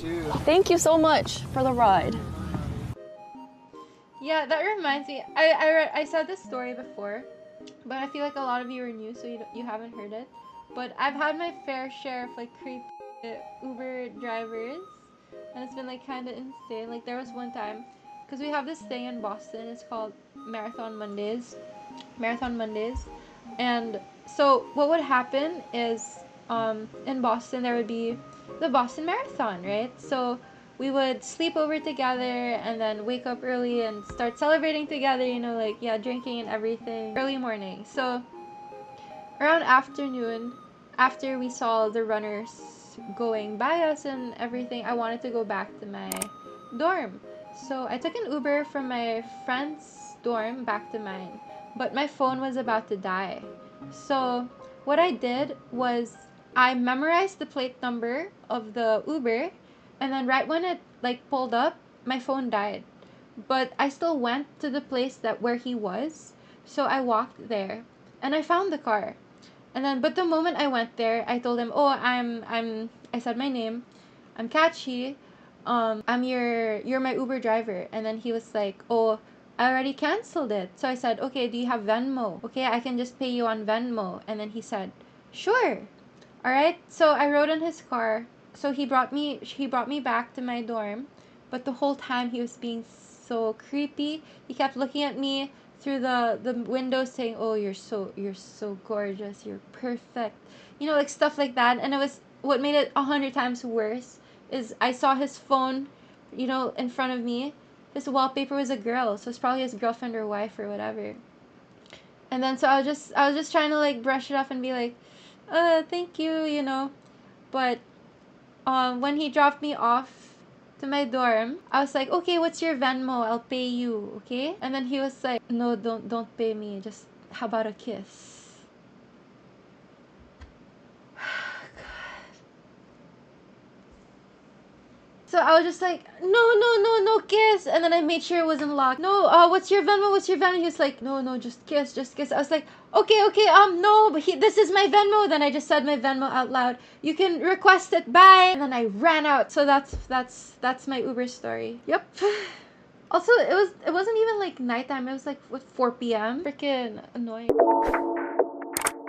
too. Thank you so much for the ride. Yeah, that reminds me. I said this story before, but I feel like a lot of you are new, so you haven't heard it. But I've had my fair share of like creepy Uber drivers, and it's been like kind of insane. Like there was one time, because we have this thing in Boston. It's called Marathon Mondays. Marathon Mondays, and so what would happen is in Boston there would be the Boston Marathon, right? So we would sleep over together and then wake up early and start celebrating together, you know, like, yeah, drinking and everything. Early morning. So around afternoon, after we saw the runners going by us and everything, I wanted to go back to my dorm. So I took an Uber from my friend's dorm back to mine. But my phone was about to die. So what I did was I memorized the plate number of the Uber, and then right when it like pulled up, my phone died. But I still went to the place that where he was. So I walked there and I found the car. And then but the moment I went there, I told him, "Oh, I said my name. I'm Katchii. You're my Uber driver." And then he was like, "Oh, I already canceled it." So I said, "Okay, do you have Venmo? Okay, I can just pay you on Venmo." And then he said, "Sure." All right. So I rode in his car. So he brought me back to my dorm, but the whole time he was being so creepy. He kept looking at me through the window saying, "Oh, you're so gorgeous. You're perfect." You know, like stuff like that. And it was what made it 100 times worse is I saw his phone, you know, in front of me. His wallpaper was a girl, so it's probably his girlfriend or wife or whatever. And then so I was just trying to like brush it off and be like, thank you, you know. But when he dropped me off to my dorm, I was like, "Okay, what's your Venmo? I'll pay you, okay?" And then he was like, "No, don't pay me. Just how about a kiss?" So I was just like, no kiss. And then I made sure it wasn't locked. "No, what's your Venmo? What's your Venmo?" He was like, no, just kiss, just kiss. I was like, okay, no, but this is my Venmo. Then I just said my Venmo out loud. "You can request it, bye." And then I ran out. So that's my Uber story. Yep. Also, it wasn't even like nighttime. It was like what, 4 p.m. Freaking annoying.